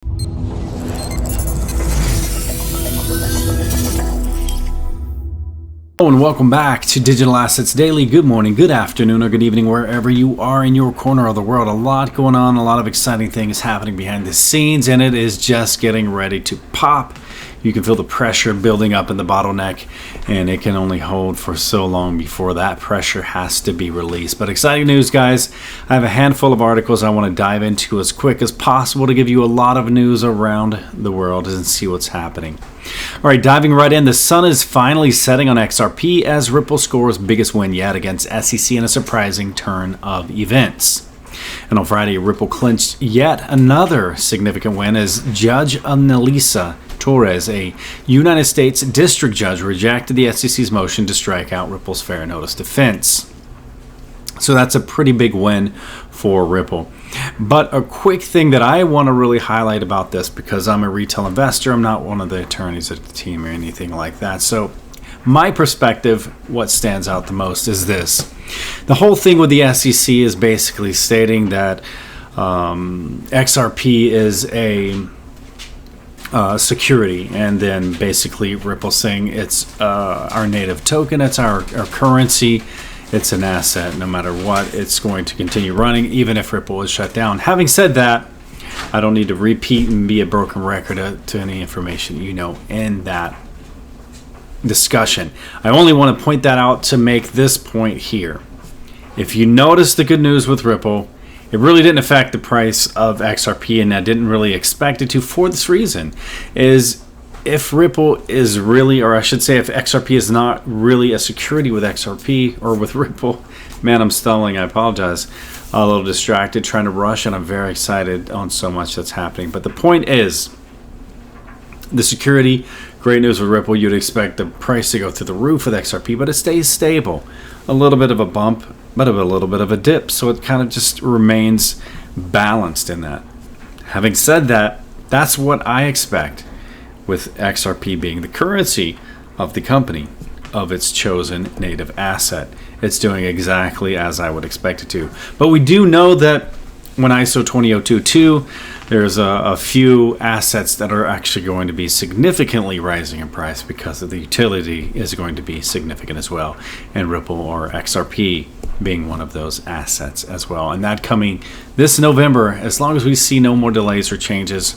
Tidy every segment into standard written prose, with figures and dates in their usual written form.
Hello and welcome back to Digital Assets Daily. Good morning, good afternoon, or good evening, wherever you are in your corner of the world. A lot going on, a lot of exciting things happening behind the scenes, and it is just getting ready to pop. You can feel the pressure building up in the bottleneck, and it can only hold for so long before that pressure has to be released. But exciting news, guys. I have a handful of articles I want to dive into as quick as possible to give you a lot of news around the world and see what's happening. All right, diving right in, the sun is finally setting on XRP as Ripple scores biggest win yet against SEC in a surprising turn of events. And on Friday, Ripple clinched yet another significant win as Judge Annalisa Torres, a United States district judge, rejected the SEC's motion to strike out Ripple's fair notice defense. So that's a pretty big win for Ripple. But a quick thing that I want to really highlight about this, because I'm a retail investor, I'm not one of the attorneys at the team or anything like that. So my perspective, what stands out the most is this. The whole thing with the SEC is basically stating that XRP is a security, and then basically Ripple saying it's our native token, it's our currency, it's an asset. No matter what, it's going to continue running even if Ripple is shut down. Having said that, I don't need to repeat and be a broken record to any information you know in that discussion. I only want to point that out to make this point here. If you notice the good news with Ripple, it really didn't affect the price of XRP, and I didn't really expect it to for this reason. Is if Ripple is really, or I should say if XRP is not really a security with XRP or with Ripple, man, I'm stalling, I apologize. A little distracted, trying to rush, and I'm very excited on so much that's happening. But the point is, the security, great news with Ripple. You'd expect the price to go through the roof with XRP, but it stays stable. A little bit of a bump, but a little bit of a dip. So it kind of just remains balanced in that. Having said that, that's what I expect with XRP being the currency of the company, of its chosen native asset. It's doing exactly as I would expect it to. But we do know that when ISO 20022, there's a few assets that are actually going to be significantly rising in price because of the utility is going to be significant as well. And Ripple or XRP being one of those assets as well. And that coming this November, as long as we see no more delays or changes,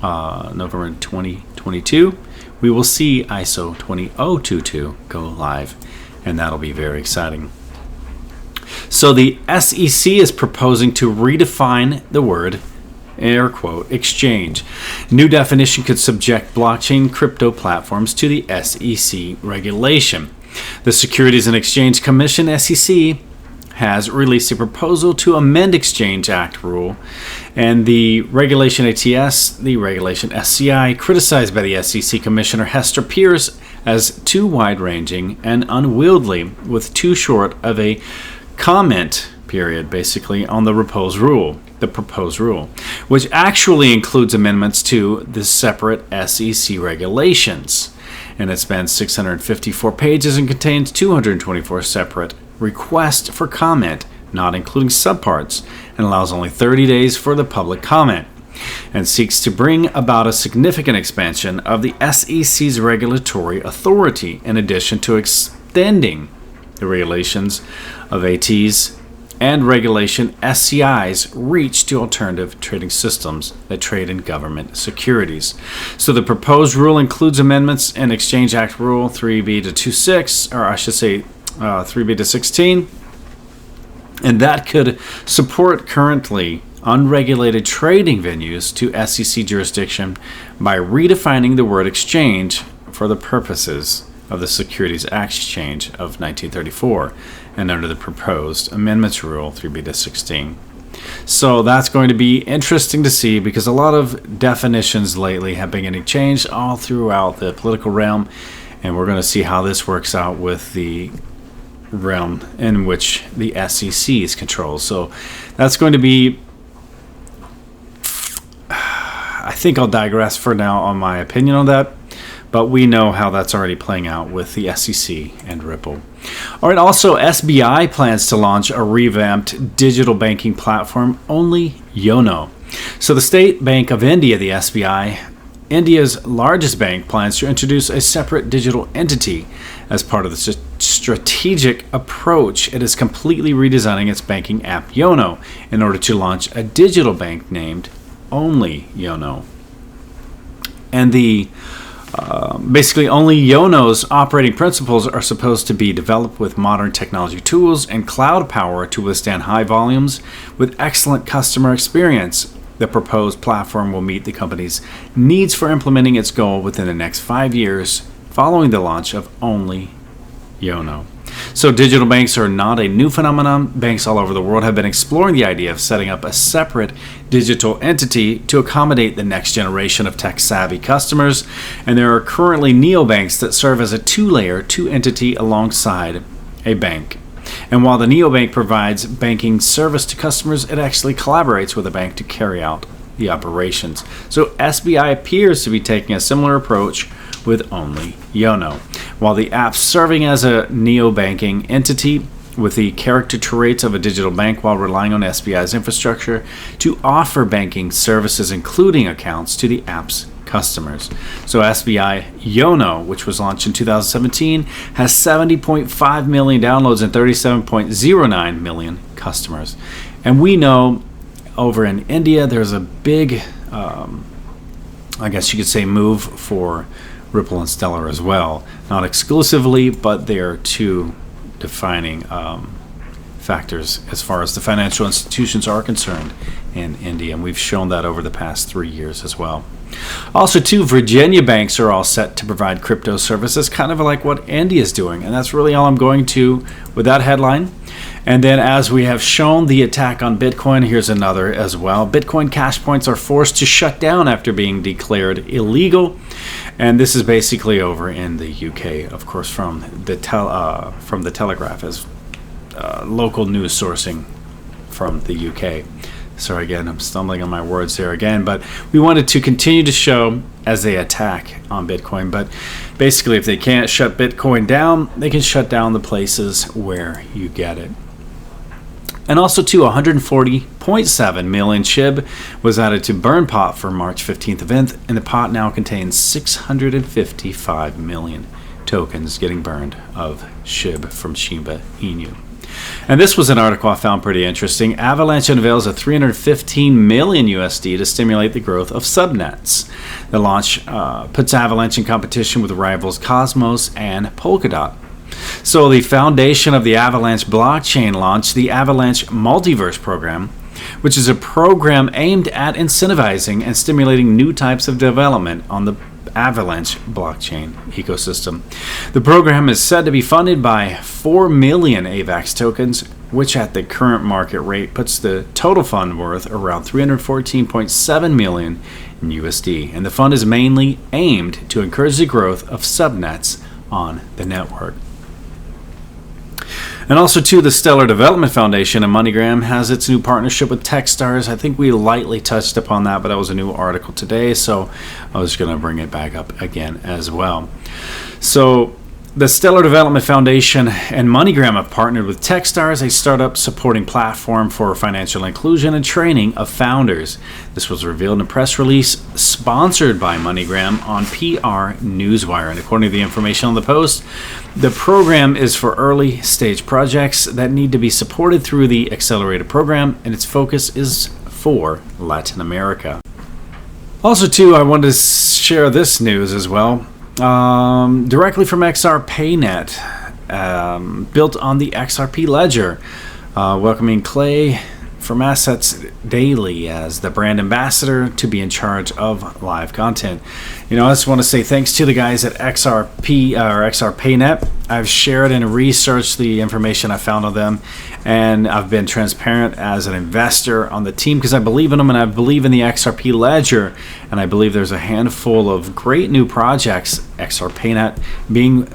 November 2022, we will see ISO 20022 go live, and that'll be very exciting. So the SEC is proposing to redefine the word, air quote, exchange. New definition could subject blockchain crypto platforms to the SEC regulation. The Securities and Exchange Commission, SEC, has released a proposal to amend Exchange Act rule, and the regulation ATS, the regulation SCI, criticized by the SEC Commissioner Hester Pierce as too wide-ranging and unwieldy, with too short of a comment period, basically, on the proposed rule, which actually includes amendments to the separate SEC regulations. And it spans 654 pages and contains 224 separate requests for comment, not including subparts, and allows only 30 days for the public comment, and seeks to bring about a significant expansion of the SEC's regulatory authority, in addition to extending the regulations of ATs and regulation SCI's reach to alternative trading systems that trade in government securities. So the proposed rule includes amendments in Exchange Act Rule 3B to 26, or I should say 3B to 16, and that could support currently unregulated trading venues to SEC jurisdiction by redefining the word exchange for the purposes of the Securities Exchange of 1934 and under the proposed amendments rule 3B to 16. So that's going to be interesting to see, because a lot of definitions lately have been getting changed all throughout the political realm, and we're going to see how this works out with the realm in which the SEC is controlled. So that's going to be, I think I'll digress for now on my opinion on that, but we know how that's already playing out with the SEC and Ripple. All right, also SBI plans to launch a revamped digital banking platform, only Yono. So the State Bank of India, the SBI, India's largest bank, plans to introduce a separate digital entity as part of the strategic approach. It is completely redesigning its banking app Yono in order to launch a digital bank named Only Yono. And the basically Only Yono's operating principles are supposed to be developed with modern technology tools and cloud power to withstand high volumes with excellent customer experience. The proposed platform will meet the company's needs for implementing its goal within the next 5 years following the launch of Only Yono. So digital banks are not a new phenomenon. Banks all over the world have been exploring the idea of setting up a separate digital entity to accommodate the next generation of tech-savvy customers, and there are currently neobanks that serve as a two-entity alongside a bank. And while the neobank provides banking service to customers, it actually collaborates with a bank to carry out the operations. So SBI appears to be taking a similar approach with Only Yono. While the app serving as a neobanking entity with the character traits of a digital bank while relying on SBI's infrastructure to offer banking services, including accounts, to the app's customers. So SBI Yono, which was launched in 2017, has 70.5 million downloads and 37.09 million customers. And we know over in India, there's a big, I guess you could say, move for Ripple and Stellar as well. Not exclusively, but they are two defining factors as far as the financial institutions are concerned in India. And we've shown that over the past 3 years as well. Also, two Virginia banks are all set to provide crypto services, kind of like what India is doing. And that's really all I'm going to with that headline. And then, as we have shown the attack on Bitcoin, here's another as well. Bitcoin cash points are forced to shut down after being declared illegal. And this is basically over in the UK, of course, from the Telegraph, as local news sourcing from the UK. Sorry again, I'm stumbling on my words there again, but we wanted to continue to show as they attack on Bitcoin. But basically, if they can't shut Bitcoin down, they can shut down the places where you get it. And also, too, 140.7 million SHIB was added to Burn Pot for March 15th event, and the pot now contains 655 million tokens getting burned of SHIB from Shiba Inu. And this was an article I found pretty interesting. Avalanche unveils a 315 million USD to stimulate the growth of subnets. The launch puts Avalanche in competition with rivals Cosmos and Polkadot. So the foundation of the Avalanche blockchain launched the Avalanche Multiverse program, which is a program aimed at incentivizing and stimulating new types of development on the Avalanche blockchain ecosystem. The program is said to be funded by 4 million AVAX tokens, which at the current market rate puts the total fund worth around 314.7 million in USD. And the fund is mainly aimed to encourage the growth of subnets on the network. And also, too, the Stellar Development Foundation and MoneyGram has its new partnership with Techstars. I think we lightly touched upon that, but that was a new article today, so I was going to bring it back up again as well. So the Stellar Development Foundation and MoneyGram have partnered with Techstars, a startup supporting platform for financial inclusion and training of founders. This was revealed in a press release sponsored by MoneyGram on PR Newswire. And according to the information on the post, the program is for early stage projects that need to be supported through the accelerated program, and its focus is for Latin America. Also, too, I wanted to share this news as well. Directly from XRPayNet, built on the XRP ledger, welcoming Clay from Assets Daily as the brand ambassador to be in charge of live content. You know, I just want to say thanks to the guys at XRPayNet. I've shared and researched the information I found on them, and I've been transparent as an investor on the team because I believe in them and I believe in the XRP ledger, and I believe there's a handful of great new projects, XRPayNet being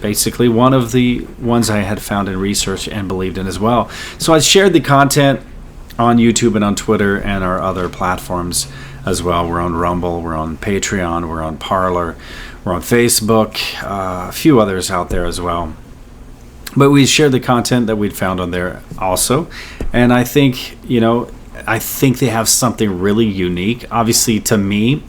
basically one of the ones I had found in research and believed in as well. So I shared the content on YouTube and on Twitter and our other platforms as well. We're on Rumble, we're on Patreon, we're on Parler, we're on Facebook, a few others out there as well. But we shared the content that we'd found on there also. And I think, you know, I think they have something really unique. Obviously, to me,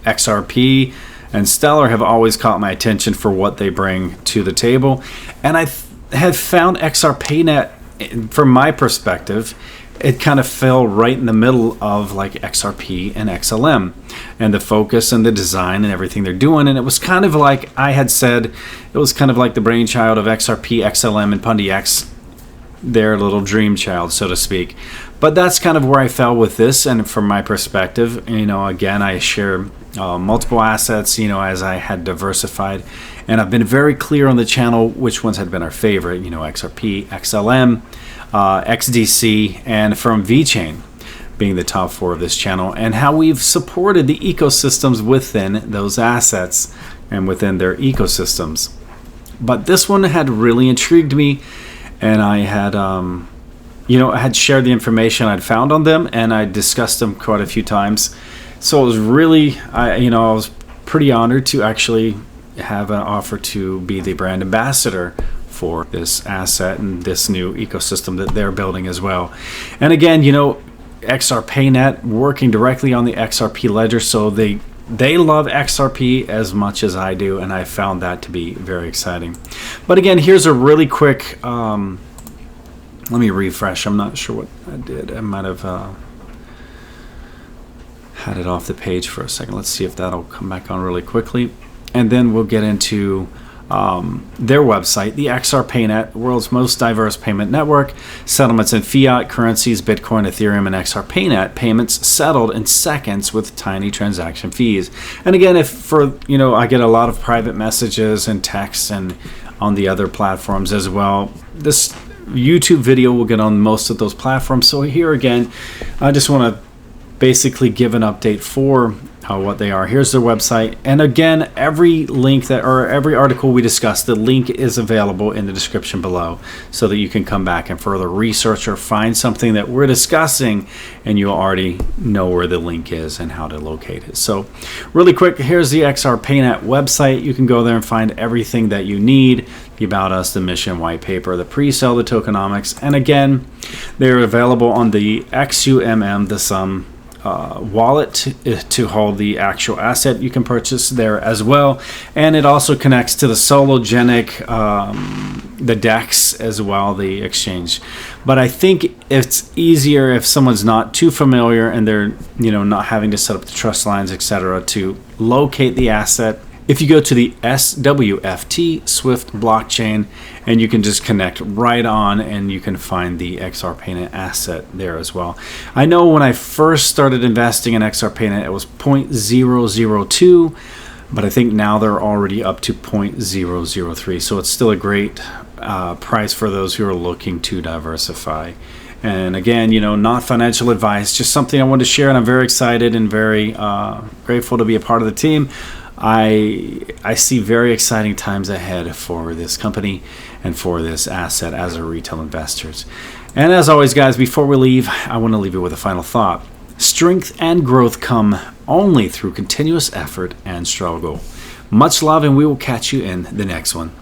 XRP and Stellar have always caught my attention for what they bring to the table. And I had found XRPayNet, from my perspective, it kind of fell right in the middle of like XRP and XLM and the focus and the design and everything they're doing. And it was kind of like I had said, it was kind of like the brainchild of XRP, XLM, and Pundi X, their little dream child, so to speak. But that's kind of where I fell with this. And from my perspective, again, I share multiple assets, as I had diversified. And I've been very clear on the channel which ones had been our favorite, XRP, XLM, XDC, and from VeChain being the top 4 of this channel, and how we've supported the ecosystems within those assets and within their ecosystems. But this one had really intrigued me, and I had I had shared the information I'd found on them, and I discussed them quite a few times. So it was really, I was pretty honored to actually have an offer to be the brand ambassador for this asset and this new ecosystem that they're building as well. And again, XRPayNet working directly on the XRP ledger, so they love XRP as much as I do, and I found that to be very exciting. But again, here's a really quick, let me refresh. I'm not sure what I did. I might have had it off the page for a second. Let's see if that'll come back on really quickly. And then we'll get into their website, the XRPayNet, world's most diverse payment network, settlements in fiat currencies, Bitcoin, Ethereum, and XRPayNet, payments settled in seconds with tiny transaction fees. And again, I get a lot of private messages and texts and on the other platforms as well. This YouTube video will get on most of those platforms. So here again, I just want to basically give an update for what they are. Here's their website, and again, every article we discuss, the link is available in the description below, so that you can come back and further research or find something that we're discussing, and you already know where the link is and how to locate it. So really quick, here's the XRPayNet website. You can go there and find everything that you need: the About Us, the mission white paper, the pre-sale, the tokenomics, and again, they're available on the XUMM, the Sum wallet to hold the actual asset. You can purchase there as well, and it also connects to the Sologenic, the DEX as well, the exchange. But I think it's easier if someone's not too familiar and they're not having to set up the trust lines, etc., to locate the asset. If you go to the SWFT Swift blockchain, and you can just connect right on, and you can find the XRPayNet asset there as well. I know when I first started investing in XRPayNet, it was 0.002, but I think now they're already up to 0.003. So it's still a great price for those who are looking to diversify. And again, not financial advice, just something I wanted to share, and I'm very excited and very grateful to be a part of the team. I see very exciting times ahead for this company and for this asset as a retail investors. And as always, guys, before we leave, I want to leave you with a final thought. Strength and growth come only through continuous effort and struggle. Much love, and we will catch you in the next one.